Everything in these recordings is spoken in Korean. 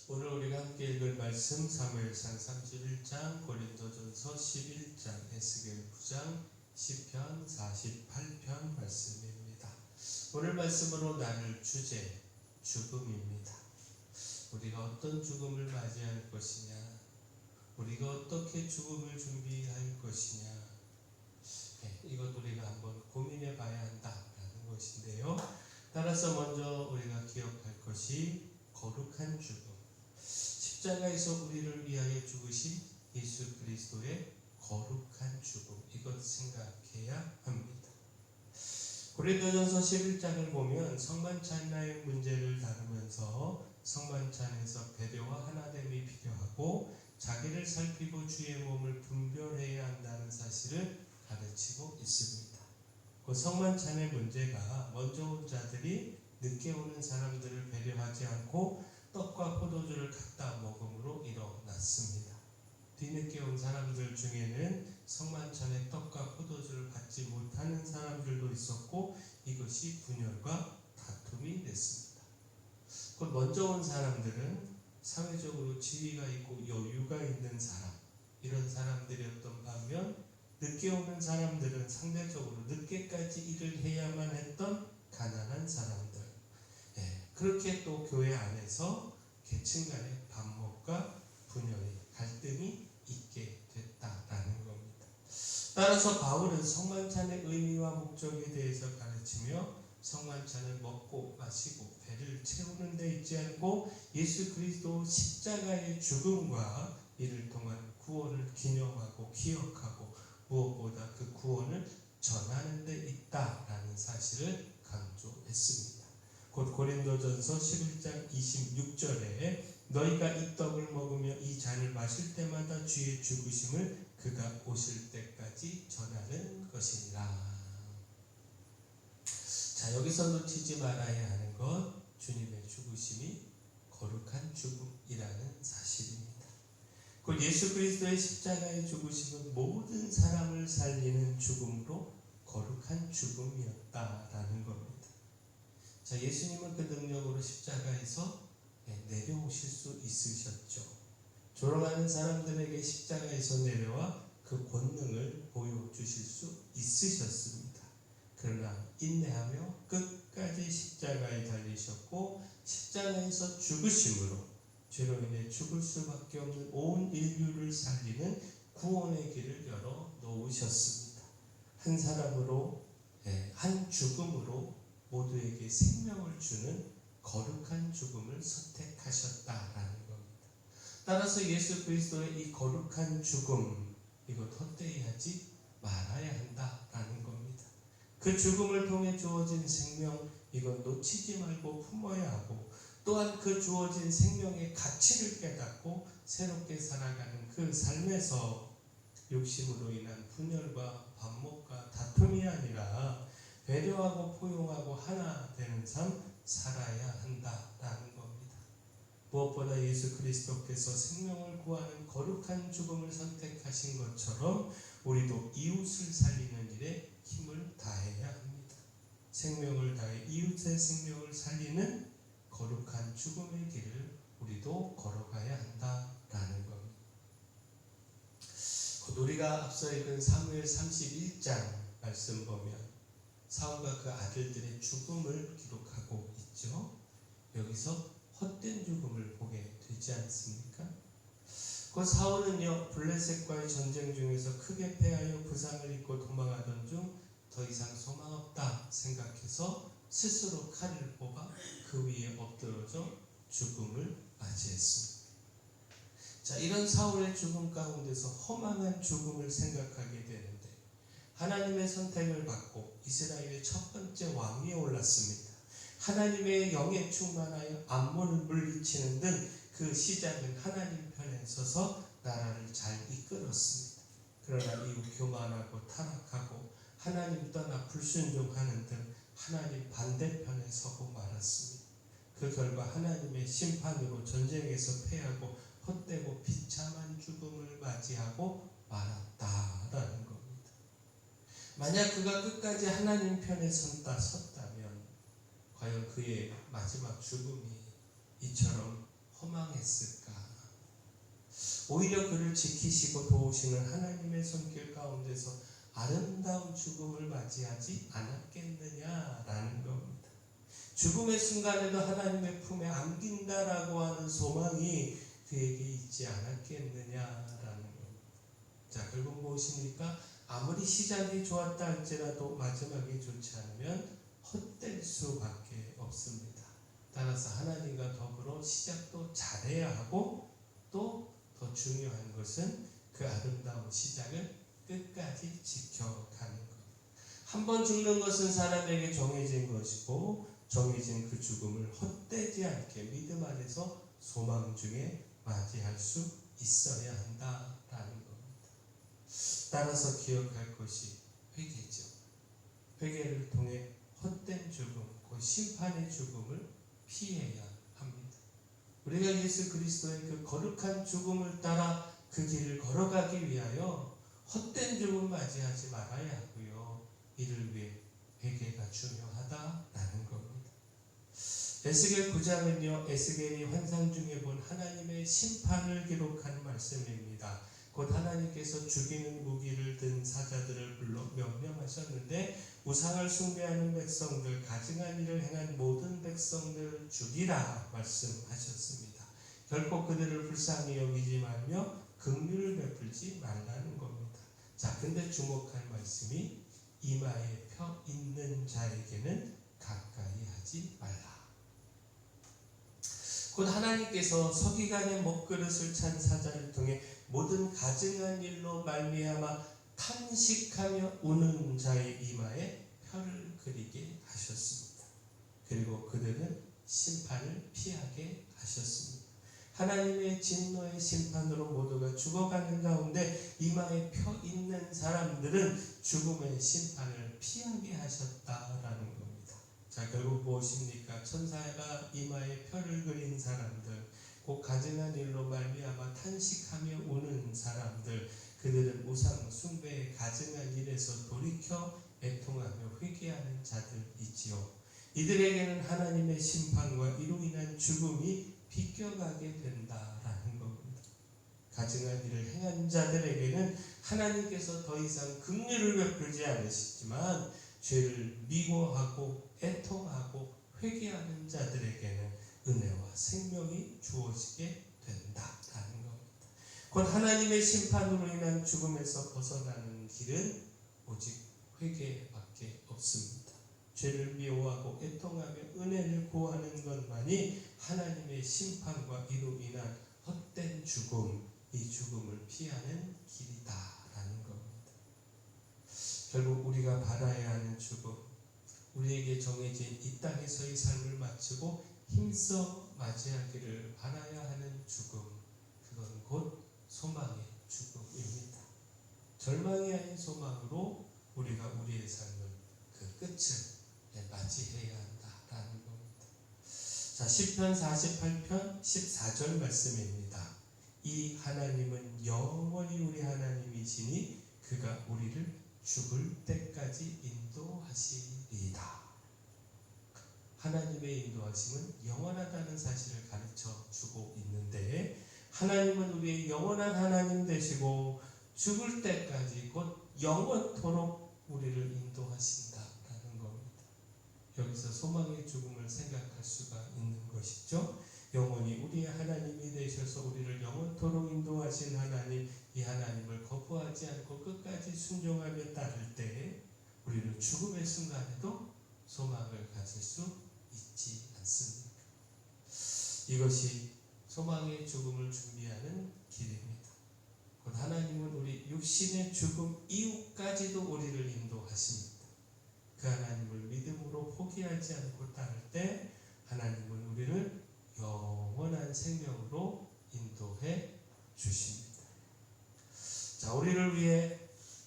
오늘 우리가 함께 읽을 말씀 사무엘상 31장, 고린도전서 11장, 에스겔 9장, 시편 48편 말씀입니다. 오늘 말씀으로 나눌 주제, 죽음입니다. 우리가 어떤 죽음을 맞이할 것이냐, 우리가 어떻게 죽음을 준비할 것이냐, 이것 우리가 한번 고민해 봐야 한다라는 것인데요. 따라서 먼저 우리가 기억할 것이 거룩한 죽음, 십자가에서 우리를 위하여 죽으신 예수 그리스도의 거룩한 죽음, 이것 생각해야 합니다. 고린도전서 11장을 보면 성만찬의 문제를 다루면서 성만찬에서 배려와 하나됨이 필요하고 자기를 살피고 주의 몸을 분별해야 한다는 사실을 가르치고 있습니다. 그 성만찬의 문제가 먼저 온 자들이 늦게 오는 사람들을 배려하지 않고 떡과 포도주를 갖다 먹음으로 일어났습니다. 뒤늦게 온 사람들 중에는 성만찬의 떡과 포도주를 받지 못하는 사람들도 있었고 이것이 분열과 다툼이 됐습니다. 곧 먼저 온 사람들은 사회적으로 지위가 있고 여유가 있는 사람, 이런 사람들이었던 반면 늦게 오는 사람들은 상대적으로 늦게까지 일을 해야만 했던 가난한 사람들. 그렇게 또 교회 안에서 계층 간의 반목과 분열이, 갈등이 있게 됐다라는 겁니다. 따라서 바울은 성만찬의 의미와 목적에 대해서 가르치며 성만찬은 먹고 마시고 배를 채우는 데 있지 않고 예수 그리스도 십자가의 죽음과 이를 통한 구원을 기념하고 기억하고 무엇보다 그 구원을 전하는 데 있다라는 사실을 강조했습니다. 곧 고린도전서 11장 26절에 너희가 이 떡을 먹으며 이 잔을 마실 때마다 주의 죽으심을 그가 오실 때까지 전하는 것이니라. 자, 여기서 놓치지 말아야 하는 것, 주님의 죽으심이 거룩한 죽음이라는 사실입니다. 곧 예수 그리스도의 십자가의 죽으심은 모든 사람을 살리는 죽음으로 거룩한 죽음이었다라는 겁니다. 자, 예수님은 그 능력으로 십자가에서 내려오실 수 있으셨죠. 졸업하는 사람들에게 십자가에서 내려와 그 권능을 보여주실 수 있으셨습니다. 그러나 인내하며 끝까지 십자가에 달리셨고 십자가에서 죽으심으로 죄로 인해 죽을 수밖에 없는 온 인류를 살리는 구원의 길을 열어 놓으셨습니다. 한 사람으로, 한 죽음으로 모두에게 생명을 주는 거룩한 죽음을 선택하셨다라는 겁니다. 따라서 예수 그리스도의 이 거룩한 죽음, 이것 헛되이 하지 말아야 한다라는 겁니다. 그 죽음을 통해 주어진 생명, 이것 놓치지 말고 품어야 하고, 또한 그 주어진 생명의 가치를 깨닫고 새롭게 살아가는 그 삶에서 욕심으로 인한 분열과 반목과 다툼이 아니라 배려하고 포용하고 하나 되는 삶 살아야 한다라는 겁니다. 무엇보다 예수 그리스도께서 생명을 구하는 거룩한 죽음을 선택하신 것처럼 우리도 이웃을 살리는 일에 힘을 다해야 합니다. 생명을 다해 이웃의 생명을 살리는 거룩한 죽음의 길을 우리도 걸어가야 한다라는 겁니다. 곧 우리가 앞서 읽은 사무엘 31장 말씀 보면 사울과 그 아들들의 죽음을 기록하고 있죠. 여기서 헛된 죽음을 보게 되지 않습니까? 그 사울은요, 블레셋과의 전쟁 중에서 크게 패하여 부상을 입고 도망하던 중 더 이상 소망 없다 생각해서 스스로 칼을 뽑아 그 위에 엎드러져 죽음을 맞이했습니다. 자, 이런 사울의 죽음 가운데서 허망한 죽음을 생각하게 되는데 하나님의 선택을 받고 이스라엘의 첫 번째 왕위에 올랐습니다. 하나님의 영에 충만하여 암몬을 물리치는 등 그 시작은 하나님 편에 서서 나라를 잘 이끌었습니다. 그러나 이후 교만하고 타락하고 하나님 떠나 불순종하는 등 하나님 반대편에 서고 말았습니다. 그 결과 하나님의 심판으로 전쟁에서 패하고 헛되고 비참한 죽음을 맞이하고 말았다라는 겁니다. 만약 그가 끝까지 하나님 편에 섰다면 과연 그의 마지막 죽음이 이처럼 허망했을까? 오히려 그를 지키시고 도우시는 하나님의 손길 가운데서 아름다운 죽음을 맞이하지 않았겠느냐라는 겁니다. 죽음의 순간에도 하나님의 품에 안긴다라고 하는 소망이 그에게 있지 않았겠느냐라는 겁니다. 자, 결국 무엇입니까? 아무리 시작이 좋았다 할지라도 마지막이 좋지 않으면 헛될 수밖에 없습니다. 따라서 하나님과 더불어 시작도 잘해야 하고 또 더 중요한 것은 그 아름다운 시작을 끝까지 지켜가는 것. 한 번 죽는 것은 사람에게 정해진 것이고 정해진 그 죽음을 헛되지 않게 믿음 안에서 소망 중에 맞이할 수 있어야 한다라는 겁니다. 따라서 기억할 것이 회개죠. 회개를 통해 헛된 죽음, 그 심판의 죽음을 피해야 합니다. 우리가 예수 그리스도의 그 거룩한 죽음을 따라 그 길을 걸어가기 위하여 헛된 죽음 맞이하지 말아야 하고요. 이를 위해 회개가 중요하다라는 겁니다. 에스겔 9장은요, 에스겔이 환상 중에 본 하나님의 심판을 기록한 말씀입니다. 곧 하나님께서 죽이는 무기를 든 사자들을 불러 명령하셨는데 우상을 숭배하는 백성들, 가증한 일을 행한 모든 백성들을 죽이라 말씀하셨습니다. 결코 그들을 불쌍히 여기지 말며 긍휼을 베풀지 말라는 겁니다. 자, 근데 주목할 말씀이 이마에 펴 있는 자에게는 가까이 하지 말라. 곧 하나님께서 서기관의 먹그릇을 찬 사자를 통해 모든 가증한 일로 말미암아 탄식하며 우는 자의 이마에 혀를 그리게 하셨습니다. 그리고 그들은 심판을 피하게 하셨습니다. 하나님의 진노의 심판으로 모두가 죽어가는 가운데 이마에 펴 있는 사람들은 죽음의 심판을 피하게 하셨다라는 겁니다. 자, 결국 무엇입니까? 천사가 이마에 펴를 그린 사람들, 곧 가증한 일로 말미암아 탄식하며 우는 사람들, 그들은 우상 숭배의 가증한 일에서 돌이켜 애통하며 회개하는 자들이지요. 이들에게는 하나님의 심판과 이로 인한 죽음이 비껴가게 된다라는 겁니다. 가증한 일을 행한 자들에게는 하나님께서 더 이상 긍휼을 베풀지 않으시지만 죄를 미워하고 애통하고 회개하는 자들에게는 은혜와 생명이 주어지게 된다라는 겁니다. 곧 하나님의 심판으로 인한 죽음에서 벗어나는 길은 오직 회개밖에 없습니다. 죄를 미워하고 애통하며 은혜를 구하는 것만이 하나님의 심판과 이로 인한 헛된 죽음, 이 죽음을 피하는 길이다라는 겁니다. 결국 우리가 바라야 하는 죽음, 우리에게 정해진 이 땅에서의 삶을 마치고 힘써 맞이하기를 바라야 하는 죽음, 그건 곧 소망의 죽음입니다. 절망이 아닌 소망으로 우리가 우리의 삶을 그 끝을 맞이해야 한다라는 겁니다. 자, 시편 48편 14절 말씀입니다. 이 하나님은 영원히 우리 하나님이시니 그가 우리를 죽을 때까지 인도하시리이다. 하나님의 인도하심은 영원하다는 사실을 가르쳐 주고 있는데 하나님은 우리의 영원한 하나님 되시고 죽을 때까지 곧 영원토록 우리를 인도하신다라는 겁니다. 여기서 소망의 죽음을 생각할 수가 있는 것이죠. 영원히 우리의 하나님이 되셔서 우리를 영원토록 인도하신 하나님, 이 하나님을 거부하지 않고 끝까지 순종하며 따를 때 우리는 죽음의 순간에도 소망을 가질 수 있지 않습니까? 이것이 소망의 죽음을 준비하는 길입니다. 곧 하나님은 우리 육신의 죽음 이후까지도 우리를 인도하십니다. 그 하나님을 믿음으로 포기하지 않고 따를 때 하나님은 우리를 영원한 생명으로 인도해 주십니다. 자, 우리를 위해,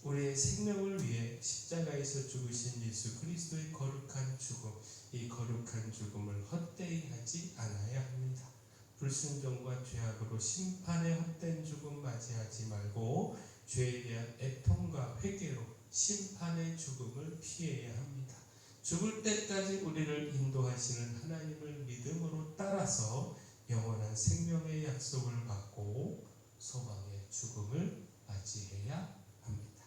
우리의 생명을 위해 십자가에서 죽으신 예수 그리스도의 거룩한 죽음, 이 거룩한 죽음을 헛되이 하지 않아야 합니다. 불순종과 죄악으로 심판의 헛된 죽음 맞이하지 말고 죄에 대한 애통과 회개로 심판의 죽음을 피해야 합니다. 죽을 때까지 우리를 인도하시는 하나님을 믿음으로 따라서 영원한 생명의 약속을 받고 소망의 죽음을 맞이해야 합니다.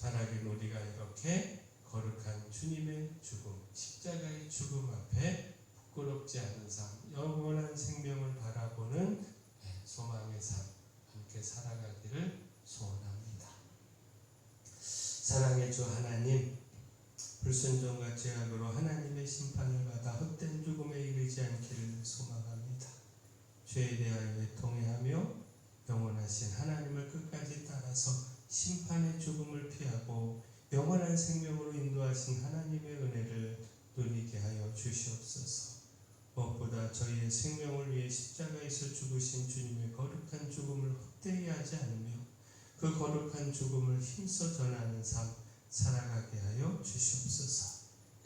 바라긴 우리가 이렇게 거룩한 주님의 죽음, 십자가의 죽음 앞에 부끄럽지 않은 삶, 영원한 생명을 바라보는 소망의 삶 함께 살아가기를 소원합니다. 사랑의 주 하나님, 불순종과 죄악으로 하나님의 심판을 받아 헛된 죽음에 이르지 않기를 소망합니다. 죄에 대하여 애통해하며 영원하신 하나님을 끝까지 따라서 심판의 죽음을 피하고 영원한 생명으로 인도하신 하나님의 은혜를 누리게 하여 주시옵소서. 무엇보다 저희의 생명을 위해 십자가에서 죽으신 주님의 거룩한 죽음을 헛되이 하지 않으며 그 거룩한 죽음을 힘써 전하는 삶 살아가게 하여 주시옵소서.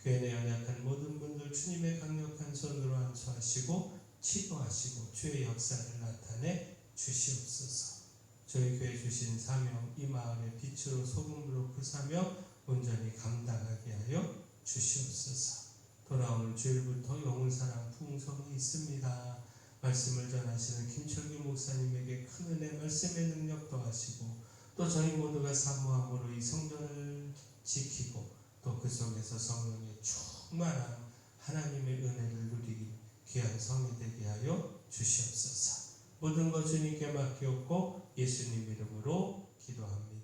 교회 내 연약한 모든 분들 주님의 강력한 손으로 안수하시고 치료하시고 주의 역사를 나타내 주시옵소서. 저희 교회 주신 사명 이 마을의 빛으로 소금으로 구사며 온전히 감당하게 하여 주시옵소서. 돌아오는 주일부터 영혼사랑 풍성이 있습니다. 말씀을 전하시는 김철규 목사님에게 큰 은혜 말씀의 능력 더하시고 또 저희 모두가 사모함으로 이 성전을 지키고 또 그 속에서 성령의 충만한 하나님의 은혜를 누리기 귀한 성이 되게 하여 주시옵소서. 모든 것 주님께 맡기옵고 예수님 이름으로 기도합니다.